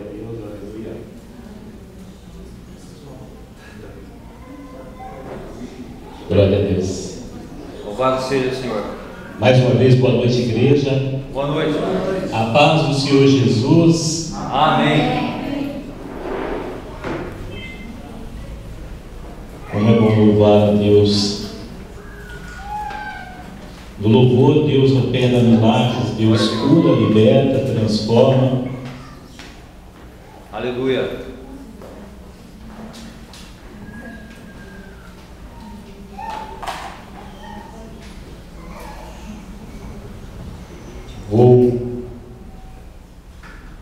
Deus, aleluia. Glória a Deus. Louvado seja o Senhor. Mais uma vez, boa noite, igreja. Boa noite. A paz do Senhor Jesus. Amém. Como é bom louvar a Deus. No louvor, Deus opera milagres, Deus cura, liberta, transforma. Aleluia.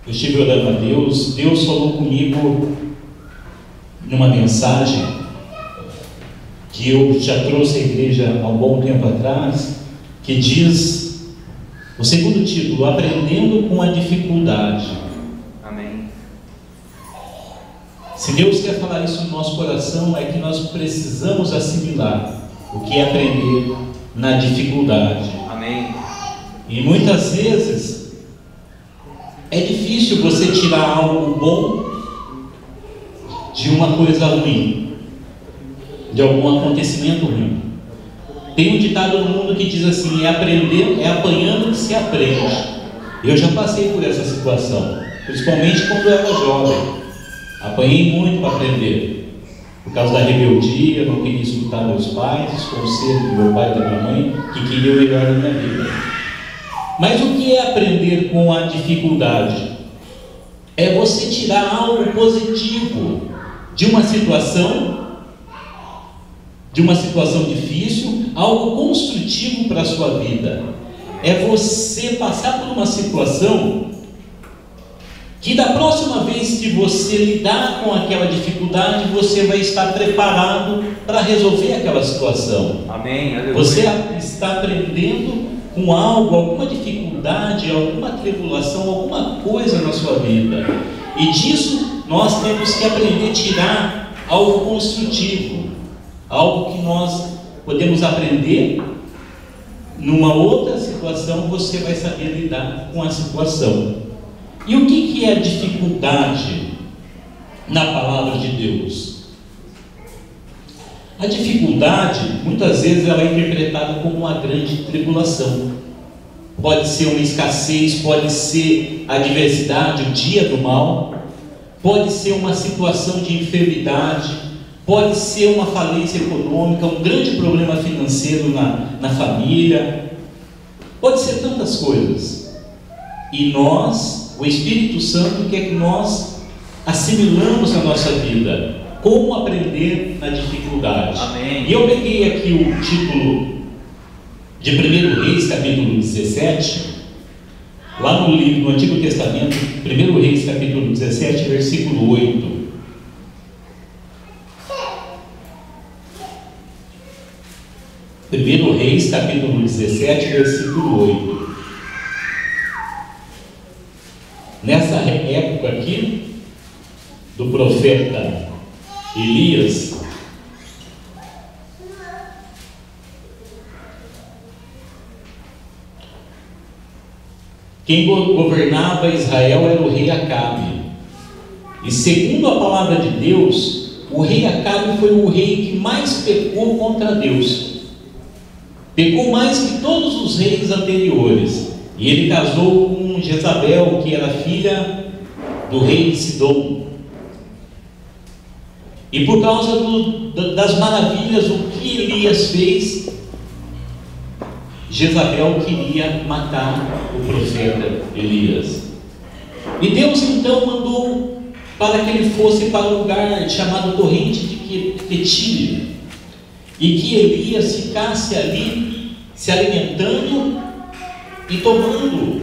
Eu estive orando a Deus, Deus falou comigo numa mensagem que eu já trouxe à igreja há um bom tempo atrás, que diz, o segundo título, Aprendendo com a Dificuldade. Amém. Se Deus quer falar isso no nosso coração, é que nós precisamos assimilar o que é aprender na dificuldade. Amém. E muitas vezes é difícil você tirar algo bom de uma coisa ruim, de algum acontecimento ruim. Tem um ditado no mundo que diz assim: é aprender, é apanhando que se aprende. Eu já passei por essa situação, principalmente quando eu era jovem. Apanhei muito para aprender, por causa da rebeldia, não queria escutar meus pais, os conselhos do meu pai e da minha mãe, que queriam o melhor da minha vida. Mas o que é aprender com a dificuldade? É você tirar algo positivo de uma situação difícil, algo construtivo para a sua vida. É você passar por uma situação que da próxima vez que você lidar com aquela dificuldade, você vai estar preparado para resolver aquela situação. Amém. Aleluia. Você está aprendendo com algo, alguma dificuldade, alguma tribulação, alguma coisa na sua vida. E disso nós temos que aprender a tirar algo construtivo, algo que nós podemos aprender. Numa outra situação você vai saber lidar com a situação. E o que é a dificuldade na palavra de Deus? A dificuldade, muitas vezes, ela é interpretada como uma grande tribulação. Pode ser uma escassez, pode ser a adversidade, o dia do mal, pode ser uma situação de enfermidade, pode ser uma falência econômica, um grande problema financeiro na família, pode ser tantas coisas. E nós, o Espírito Santo, quer que nós assimilamos na nossa vida. Como aprender na dificuldade. Amém. E eu peguei aqui o título de 1 Reis, capítulo 17, lá no livro, no Antigo Testamento, 1 Reis, capítulo 17, versículo 8. Primeiro Reis, capítulo 17, versículo 8. Nessa época aqui, do profeta Elias, quem governava Israel era o rei Acabe. E segundo a palavra de Deus, o rei Acabe foi o rei que mais pecou contra Deus. Pecou mais que todos os reis anteriores. E ele casou com Jezabel, que era filha do rei de Sidom. E por causa das maravilhas, o que Elias fez, Jezabel queria matar o profeta Elias. E Deus então mandou para que ele fosse para um lugar chamado Torrente de Quetília, e que Elias ficasse ali se alimentando e tomando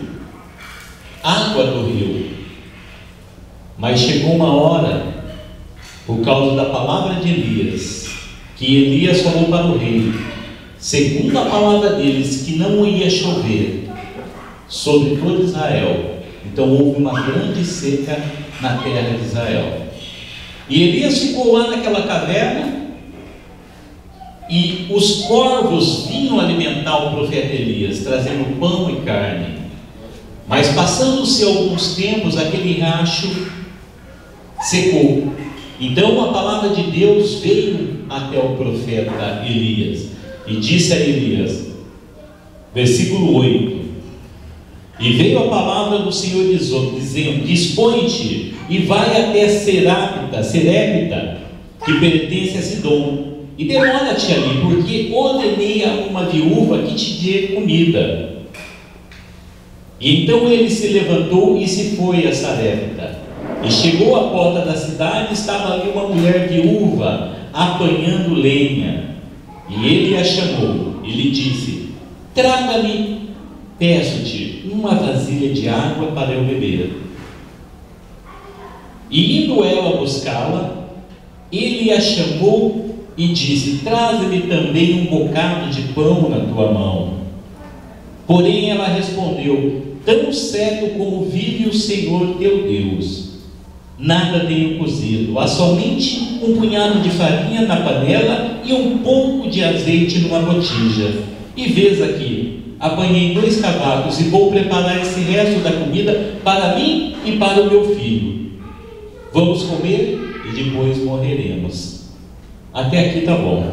água do rio. Mas chegou uma hora, por causa da palavra de Elias, que Elias falou para o rei, segundo a palavra deles, que não ia chover sobre todo Israel. Então houve uma grande seca na terra de Israel. E Elias ficou lá naquela caverna, e os corvos vinham alimentar o profeta Elias, trazendo pão e carne. Mas passando-se alguns tempos, aquele riacho secou. Então a palavra de Deus veio até o profeta Elias e disse a Elias, versículo 8: e veio a palavra do Senhor dizendo: dispõe-te e vai até Serepta, que pertence a Sidom, e demora-te ali, porque ordenei a uma viúva que te dê comida. E então ele se levantou e se foi a Sarepta. E chegou à porta da cidade, estava ali uma mulher viúva apanhando lenha. E ele a chamou e lhe disse: traga-me, peço-te, uma vasilha de água para eu beber. E indo ela buscá-la, ele a chamou e disse: traze-me também um bocado de pão na tua mão. Porém ela respondeu: tão certo como vive o Senhor teu Deus, nada tenho cozido, há somente um punhado de farinha na panela e um pouco de azeite numa botija. E vês aqui, apanhei 2 cavacos e vou preparar esse resto da comida para mim e para o meu filho. Vamos comer e depois morreremos. Até aqui está bom.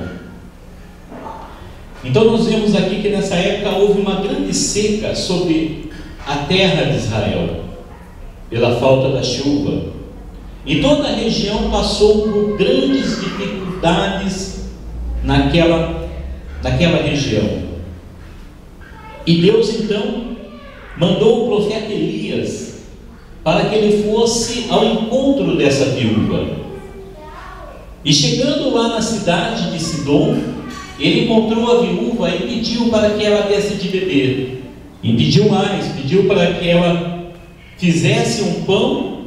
Então nós vemos aqui que nessa época houve uma grande seca sobre a terra de Israel, pela falta da chuva, e toda a região passou por grandes dificuldades naquela região. E Deus então mandou o profeta Elias para que ele fosse ao encontro dessa viúva. E chegando lá na cidade de Sidom, ele encontrou a viúva e pediu para que ela desse de beber. E pediu mais, pediu para que ela fizesse um pão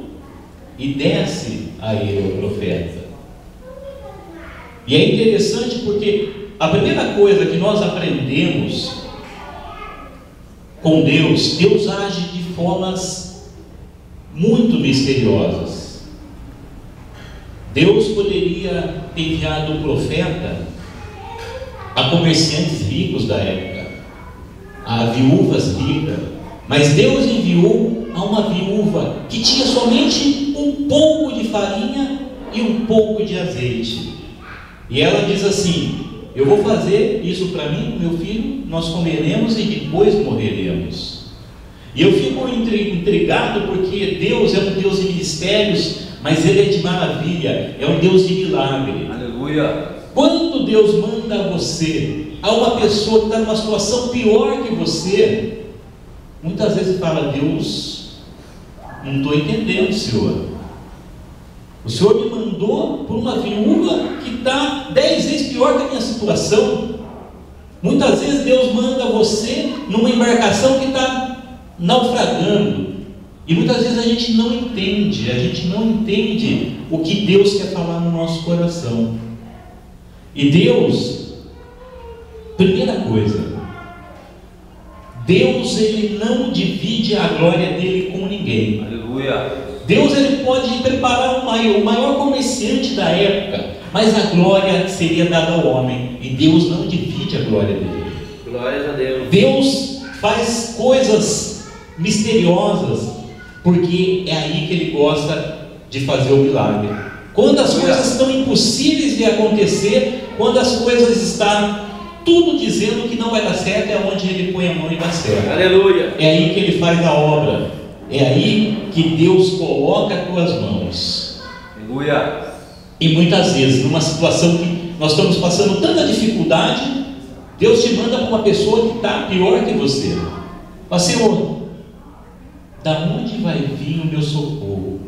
e desse a ele, o profeta. E é interessante porque a primeira coisa que nós aprendemos com Deus, Deus age de formas muito misteriosas. Deus poderia ter enviado o profeta a comerciantes ricos da época, a viúvas ricas, mas Deus enviou a uma viúva que tinha somente um pouco de farinha e um pouco de azeite. E ela diz assim: eu vou fazer isso para mim, meu filho, nós comeremos e depois morreremos. E eu fico intrigado porque Deus é um Deus de mistérios, mas Ele é de maravilha, é um Deus de milagre. Aleluia! Quando Deus manda a você a uma pessoa que está numa situação pior que você, muitas vezes fala: Deus, não estou entendendo, Senhor. O Senhor me mandou por uma viúva que está 10 vezes pior que a minha situação. Muitas vezes Deus manda você numa embarcação que está naufragando. E muitas vezes a gente não entende o que Deus quer falar no nosso coração. E Deus, primeira coisa, Deus, Ele não divide a glória dele com ninguém. Aleluia! Deus, Ele pode preparar o maior comerciante da época, mas a glória seria dada ao homem, e Deus não divide a glória dele. Glórias a Deus! Deus faz coisas misteriosas, porque é aí que Ele gosta de fazer o milagre. Quando as coisas estão impossíveis de acontecer, quando as coisas estão tudo dizendo que não vai dar certo, é onde Ele põe a mão e dá certo. Aleluia! É aí que Ele faz a obra. É aí que Deus coloca as tuas mãos. Aleluia! E muitas vezes, numa situação que nós estamos passando tanta dificuldade, Deus te manda para uma pessoa que está pior que você. Fala: Senhor, da onde vai vir o meu socorro?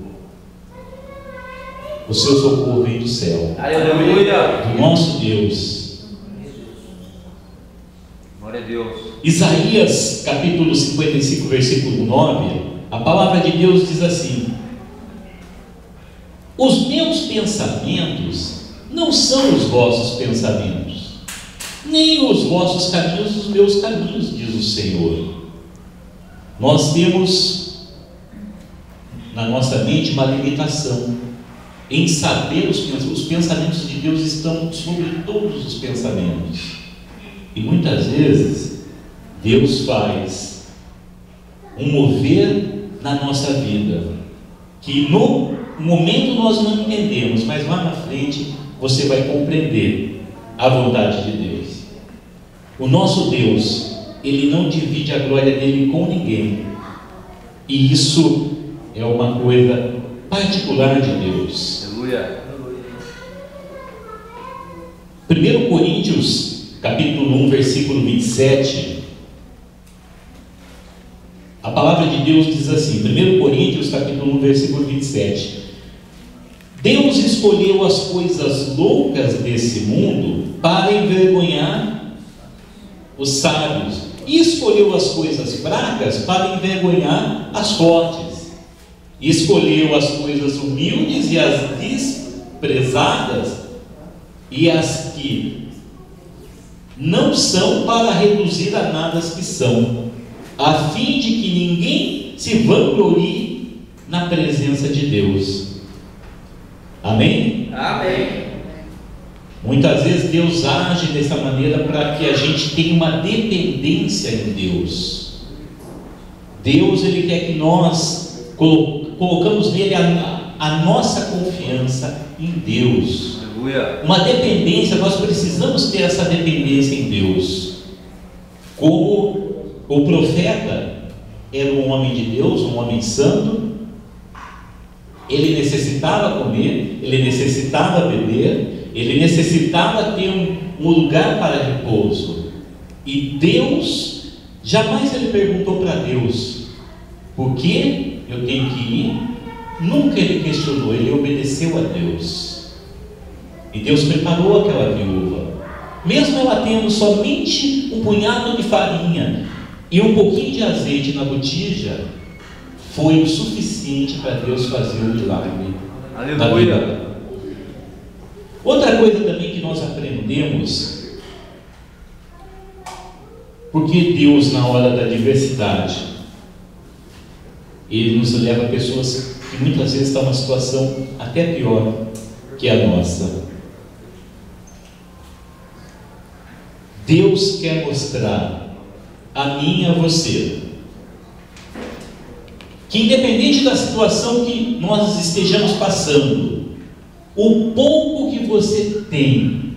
O seu socorro vem do céu. Aleluia! Do nosso Deus. Glória a Deus. Isaías capítulo 55, versículo 9, a palavra de Deus diz assim: os meus pensamentos não são os vossos pensamentos, nem os vossos caminhos os meus caminhos, diz o Senhor. Nós temos na nossa mente uma limitação em saber os pensamentos de Deus estão sobre todos os pensamentos. E muitas vezes Deus faz um mover na nossa vida que no no momento nós não entendemos, mas lá na frente você vai compreender a vontade de Deus. O nosso Deus, Ele não divide a glória dele com ninguém. E isso é uma coisa particular de Deus. Aleluia. 1 Coríntios, capítulo 1, versículo 27. A palavra de Deus diz assim, 1 Coríntios, capítulo 1, versículo 27. Deus escolheu as coisas loucas desse mundo para envergonhar os sábios, e escolheu as coisas fracas para envergonhar as fortes, e escolheu as coisas humildes e as desprezadas e as que não são, para reduzir a nada as que são, a fim de que ninguém se vanglorie na presença de Deus. Amém? Amém. Muitas vezes Deus age dessa maneira para que a gente tenha uma dependência em Deus. Deus, Ele quer que nós colocamos nele a nossa confiança em Deus. Aleluia. Uma dependência, nós precisamos ter essa dependência em Deus. Como o profeta era um homem de Deus, um homem santo, ele necessitava comer, ele necessitava beber, ele necessitava ter um lugar para repouso. E Deus, jamais ele perguntou para Deus, por que eu tenho que ir? Nunca ele questionou, ele obedeceu a Deus. E Deus preparou aquela viúva, mesmo ela tendo somente um punhado de farinha e um pouquinho de azeite na botija, foi o suficiente para Deus fazer o milagre. Aleluia. Outra coisa também que nós aprendemos, porque Deus, na hora da adversidade, Ele nos leva a pessoas que muitas vezes estão numa situação até pior que a nossa. Deus quer mostrar a mim e a você que, independente da situação que nós estejamos passando, o pouco que você tem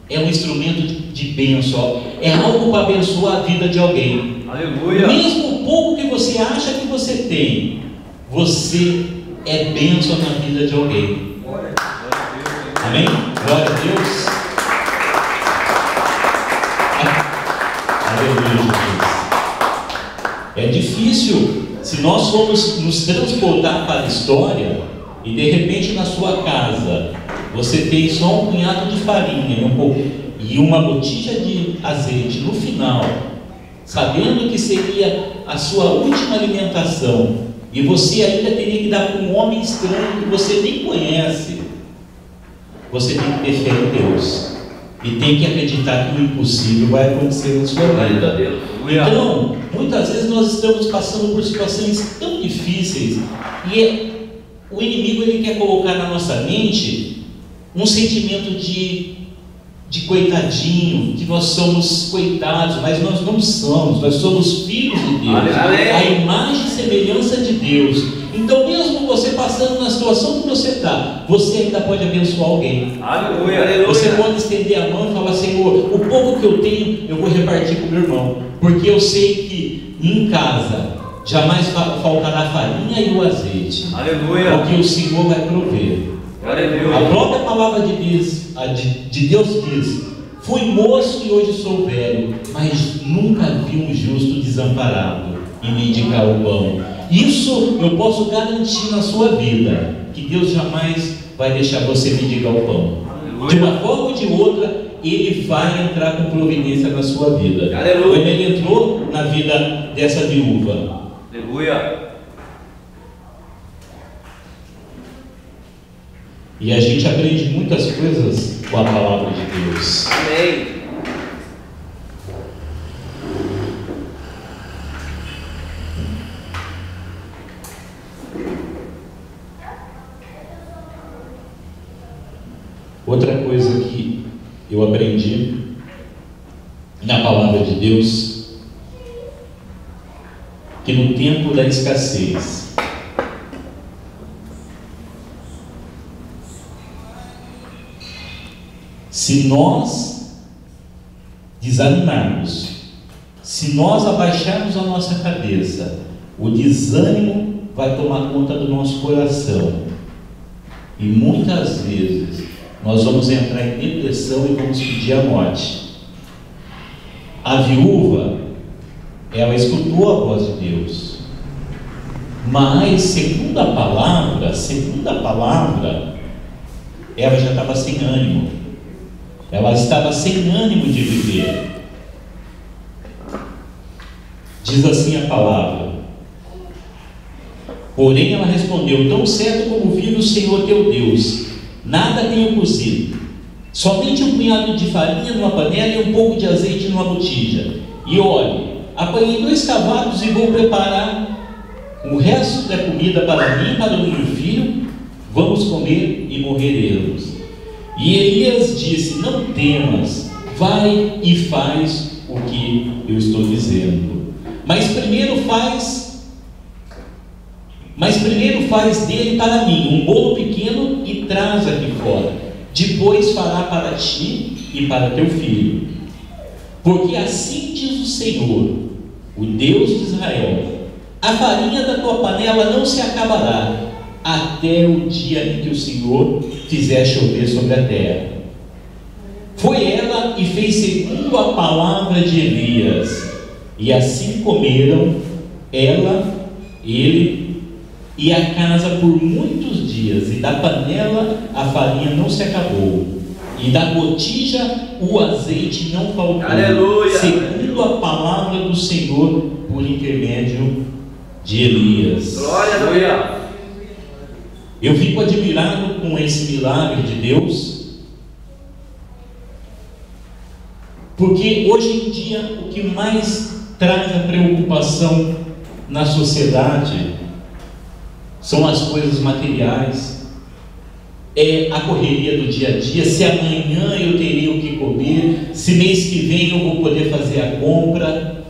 é um instrumento de bênção, é algo para abençoar a vida de alguém. Aleluia. Mesmo o pouco que você acha que você tem, você é bênção na vida de alguém. Amém? Glória a Deus. Aleluia, Jesus. É difícil, se nós formos nos transportar para a história, e de repente na sua casa você tem só um punhado de farinha e uma botija de azeite no final, sabendo que seria a sua última alimentação, e você ainda teria que dar para um homem estranho que você nem conhece, você tem que ter fé em Deus e tem que acreditar que o impossível vai acontecer na sua vida. Então, muitas vezes nós estamos passando por situações tão difíceis e o inimigo, ele quer colocar na nossa mente um sentimento de coitadinho, que nós somos coitados, mas nós não somos, nós somos filhos de Deus, a imagem e semelhança de Deus. Então, mesmo você passando na situação que você está, você ainda pode abençoar alguém. Aleluia, aleluia. Você pode estender a mão e falar: Senhor, o pouco que eu tenho, eu vou repartir com o meu irmão, porque eu sei que em casa jamais faltará a farinha e o azeite. Aleluia. Porque o Senhor vai prover. Glória a Deus. A própria palavra de Deus diz: fui moço e hoje sou velho, mas nunca vi um justo desamparado e mendigar o pão. Isso eu posso garantir na sua vida, que Deus jamais vai deixar você mendigar o pão. Aleluia. De uma forma ou de outra, Ele vai entrar com providência na sua vida. Aleluia. Como Ele entrou na vida dessa viúva. Aleluia. E a gente aprende muitas coisas com a palavra de Deus. Amém. Outra coisa que eu aprendi na palavra de Deus, que no tempo da escassez, Se nós desanimarmos, se nós abaixarmos a nossa cabeça, o desânimo vai tomar conta do nosso coração. E muitas vezes nós vamos entrar em depressão e vamos pedir a morte. A viúva, ela escutou a voz de Deus, mas segundo a palavra, ela já estava sem ânimo. Ela estava sem ânimo de viver. Diz assim a palavra: porém ela respondeu: tão certo como vive o Senhor teu Deus, nada tenho cozido, somente um punhado de farinha numa panela e um pouco de azeite numa botija. E olhe, apanhei 2 cavalos e vou preparar o resto da comida para mim e para o meu filho. Vamos comer e morreremos. E Elias disse: não temas, vai e faz o que eu estou dizendo. Mas primeiro faz dele para mim um bolo pequeno e traz aqui fora. Depois fará para ti e para teu filho. Porque assim diz o Senhor, o Deus de Israel: a farinha da tua panela não se acabará, até o dia em que o Senhor fizer chover sobre a terra. Foi ela e fez segundo a palavra de Elias. E assim comeram ela, ele e a casa por muitos dias, e da panela a farinha não se acabou, e da botija o azeite não faltou. Aleluia! Segundo a palavra do Senhor por intermédio de Elias. Glória a Deus! Eu fico admirado com esse milagre de Deus, porque hoje em dia o que mais traz a preocupação na sociedade são as coisas materiais, é a correria do dia a dia. Se amanhã eu terei o que comer, se mês que vem eu vou poder fazer a compra,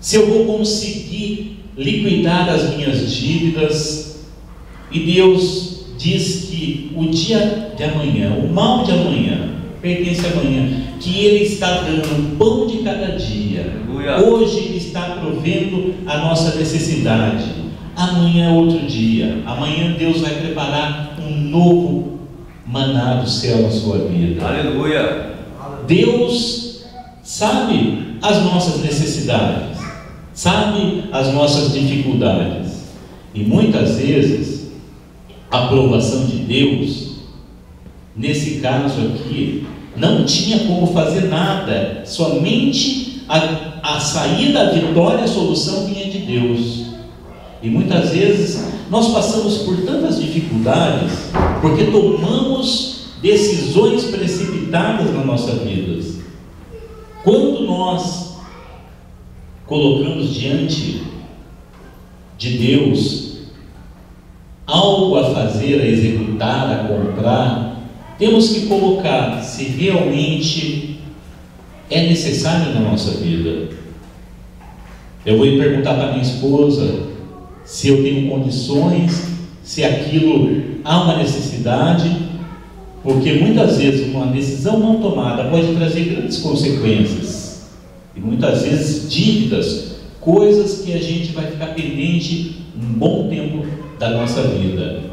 se eu vou conseguir liquidar as minhas dívidas. E Deus diz que o dia de amanhã, o mal de amanhã, pertence a amanhã, que Ele está dando o pão de cada dia. Hoje Ele está provendo a nossa necessidade. Amanhã é outro dia. Amanhã Deus vai preparar um novo maná do céu na sua vida. Aleluia! Deus sabe as nossas necessidades, sabe as nossas dificuldades, e muitas vezes a aprovação de Deus, nesse caso aqui, não tinha como fazer nada, somente a saída, a vitória, a solução vinha de Deus. E muitas vezes nós passamos por tantas dificuldades porque tomamos decisões precipitadas na nossa vida. Quando nós colocamos diante de Deus algo a fazer, a executar, a comprar, temos que colocar se realmente é necessário na nossa vida. Eu vou perguntar para minha esposa se eu tenho condições, se aquilo há uma necessidade, porque muitas vezes uma decisão não tomada pode trazer grandes consequências, e muitas vezes dívidas, coisas que a gente vai ficar pendente um bom tempo da nossa vida.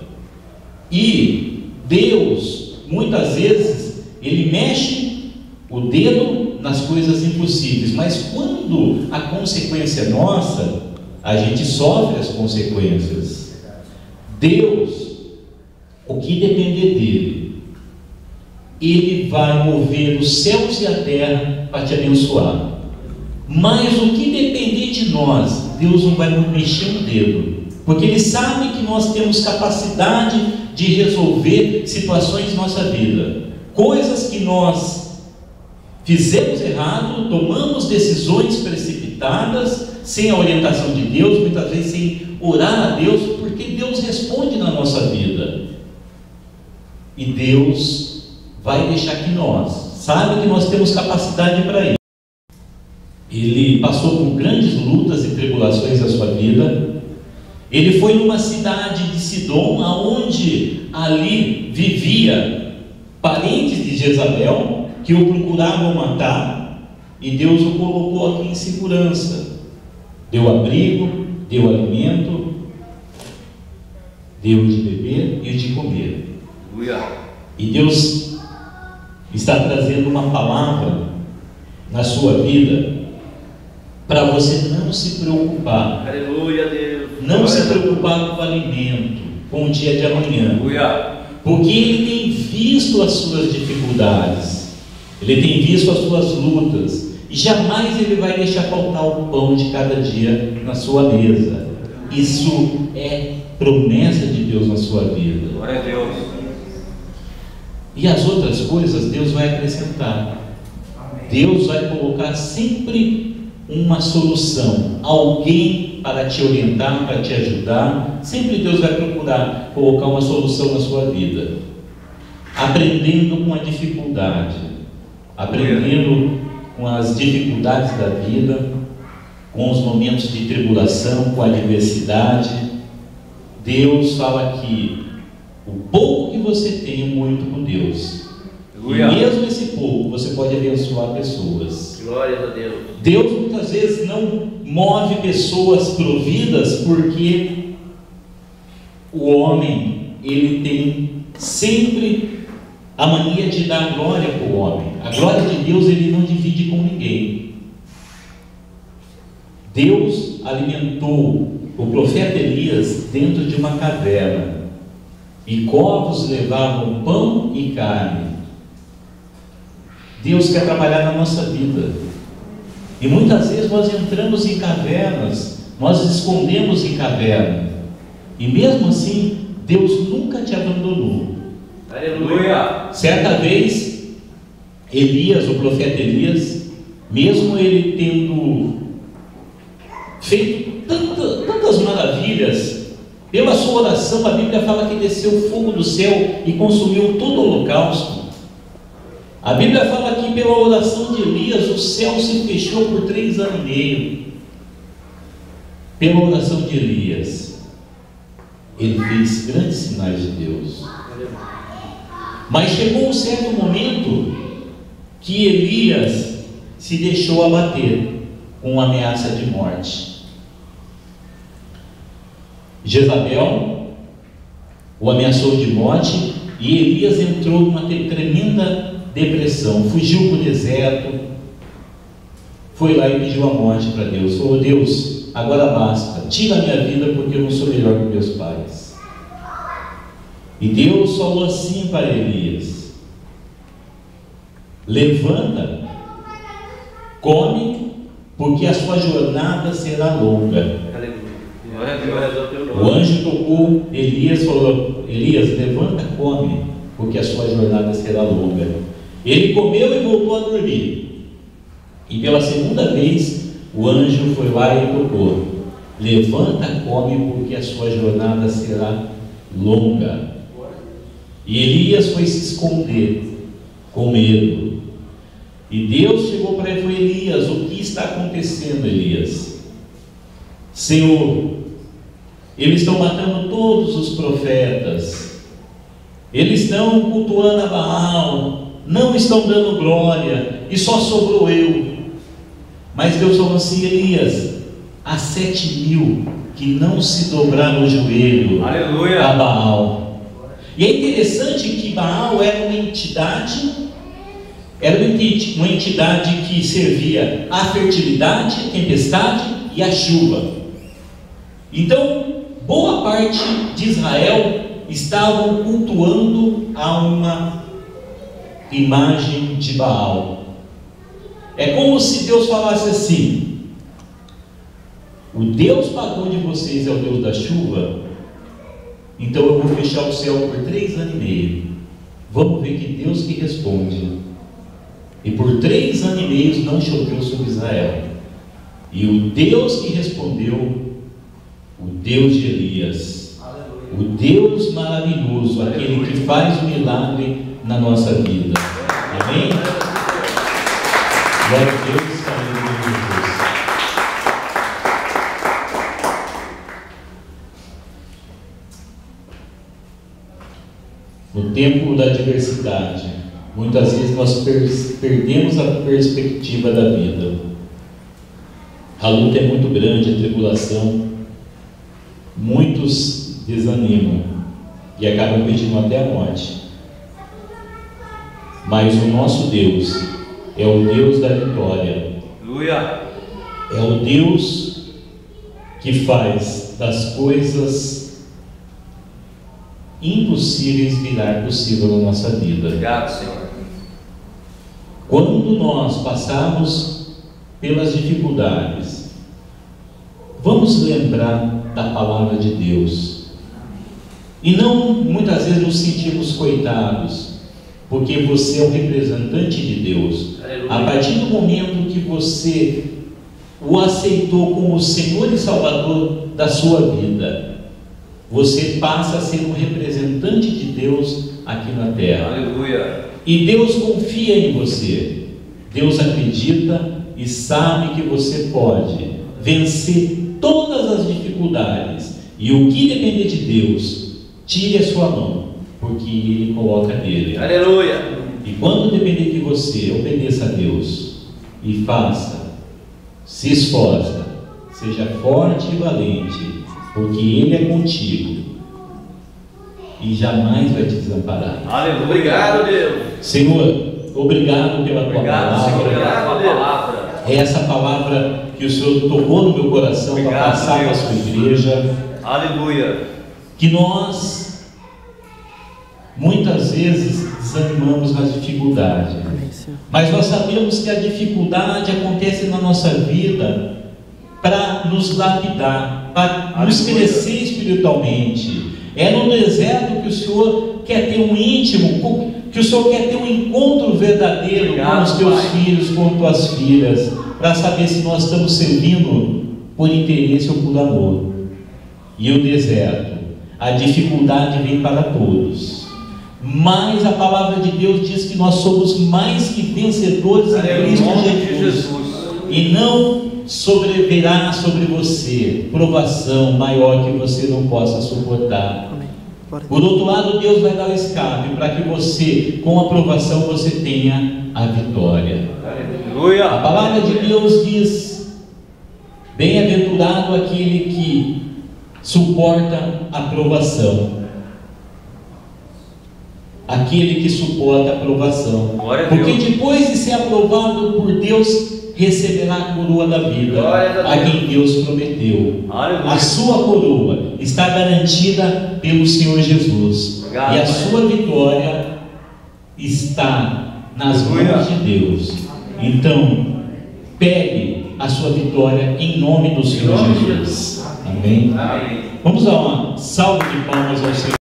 E Deus, muitas vezes, Ele mexe o dedo nas coisas impossíveis, mas quando a consequência é nossa, a gente sofre as consequências. Deus, o que depender dele, Ele vai mover os céus e a terra para te abençoar. Mas o que depender de nós, Deus não vai mexer um dedo, porque Ele sabe que nós temos capacidade de resolver situações em nossa vida, coisas que nós fizemos errado, tomamos decisões precipitadas, sem a orientação de Deus, muitas vezes sem orar a Deus, porque Deus responde na nossa vida, e Deus vai deixar que nós, sabe que nós temos capacidade para isso. Ele passou por grandes lutas e tribulações na sua vida. Ele foi numa cidade de Sidom, aonde ali vivia parentes de Jezabel, que o procuravam matar, e Deus o colocou aqui em segurança. Deu abrigo, deu alimento, deu de beber e de comer. E Deus está trazendo uma palavra na sua vida para você não se preocupar. Aleluia, Deus. Não se preocupar com o alimento, com o dia de amanhã. Porque Ele tem visto as suas dificuldades, Ele tem visto as suas lutas, e jamais Ele vai deixar faltar o pão de cada dia na sua mesa. Isso é promessa de Deus na sua vida. Glória a Deus. E as outras coisas Deus vai acrescentar. Deus vai colocar sempre uma solução, alguém para te orientar, para te ajudar. Sempre Deus vai procurar colocar uma solução na sua vida, aprendendo com a dificuldade, aprendendo com as dificuldades da vida, com os momentos de tribulação, com a adversidade. Deus fala que o pouco que você tem é muito com Deus. E mesmo esse pouco, você pode abençoar pessoas. Glória a Deus. Deus muitas vezes não move pessoas providas, porque o homem, ele tem sempre a mania de dar glória para o homem. A glória de Deus ele não divide com ninguém. Deus alimentou o profeta Elias dentro de uma caverna, e corvos levavam pão e carne. Deus quer trabalhar na nossa vida, e muitas vezes nós entramos em cavernas, nós escondemos em caverna, e mesmo assim Deus nunca te abandonou. Aleluia. Certa vez Elias, o profeta Elias, mesmo ele tendo feito tantas maravilhas, pela sua oração, a Bíblia fala que desceu fogo do céu e consumiu todo o holocausto. A Bíblia fala que pela oração de Elias o céu se fechou por 3 anos e meio. Pela oração de Elias, ele fez grandes sinais de Deus. Mas chegou um certo momento que Elias se deixou abater com uma ameaça de morte. Jezabel o ameaçou de morte, e Elias entrou numa tremenda depressão, fugiu para o deserto, foi lá e pediu a morte para Deus. Falou: Deus, agora basta, tira a minha vida, porque eu não sou melhor que meus pais. E Deus falou assim para Elias: levanta, come, porque a sua jornada será longa. O anjo tocou Elias e falou: Elias, levanta, come, porque a sua jornada será longa. Ele comeu e voltou a dormir. E pela segunda vez o anjo foi lá e tocou: levanta, come, porque a sua jornada será longa. E Elias foi se esconder com medo. E Deus chegou para ele e falou: Elias, o que está acontecendo, Elias? Senhor, eles estão matando todos os profetas, eles estão cultuando a Baal, não estão dando glória, e só sobrou eu. Mas Deus falou assim: Elias, há 7.000 que não se dobraram o joelho. Aleluia. A Baal. E é interessante que Baal era uma entidade que servia à fertilidade, à tempestade e à chuva. Então, boa parte de Israel estavam cultuando a uma imagem de Baal. É como se Deus falasse assim: o Deus padrão de vocês é o Deus da chuva, então eu vou fechar o céu por 3 anos e meio. Vamos ver que Deus que responde. E por 3 anos e meio não choveu sobre Israel. E o Deus que respondeu, o Deus de Elias, o Deus maravilhoso, aquele que faz o milagre na nossa vida. Amém? Glória a Deus, aleluia, Jesus. No tempo da adversidade, Muitas vezes nós perdemos a perspectiva da vida. A luta é muito grande, a tribulação. Muitos desanimam e acabam pedindo até a morte. Mas o nosso Deus é o Deus da vitória. Aleluia. É o Deus que faz das coisas impossíveis virar possível na nossa vida. Obrigado, Senhor. Quando nós passarmos pelas dificuldades, vamos lembrar da palavra de Deus. E não muitas vezes nos sentimos coitados, porque você é o representante de Deus. Aleluia. A partir do momento que você o aceitou como Senhor e Salvador da sua vida, você passa a ser um representante de Deus aqui na terra. Aleluia. E Deus confia em você. Deus acredita e sabe que você pode vencer todas as dificuldades. E o que depender de Deus, tire a sua mão, porque Ele coloca nele. Aleluia. E quando depender de você, obedeça a Deus e faça. Se esforça, seja forte e valente, porque Ele é contigo e jamais vai te desamparar. Aleluia. Obrigado, Deus. Senhor, obrigado pela tua palavra. Senhor, pela tua palavra. É essa palavra que o Senhor tocou no meu coração para passar para a sua igreja. Aleluia. Que nós muitas vezes desanimamos nas dificuldades, mas nós sabemos que a dificuldade acontece na nossa vida para nos lapidar, para nos crescer espiritualmente. É no deserto que o Senhor quer ter um íntimo, que o Senhor quer ter um encontro verdadeiro com os teus filhos, com as tuas filhas, para saber se nós estamos servindo por interesse ou por amor. E o deserto, a dificuldade vem para todos. Mas a palavra de Deus diz que nós somos mais que vencedores em Cristo Jesus. E não sobrevirá sobre você provação maior que você não possa suportar. Por outro lado, Deus vai dar o escape para que você, com a provação, você tenha a vitória. Aleluia. A palavra de Deus diz: bem-aventurado aquele que suporta a provação. Aquele que suporta a provação, porque depois de ser aprovado por Deus, receberá a coroa da vida, a quem Deus prometeu. A sua coroa está garantida pelo Senhor Jesus, e a sua vitória está nas mãos de Deus. Então, pegue a sua vitória em nome do Senhor Jesus. Amém? Vamos dar uma salva de palmas ao Senhor.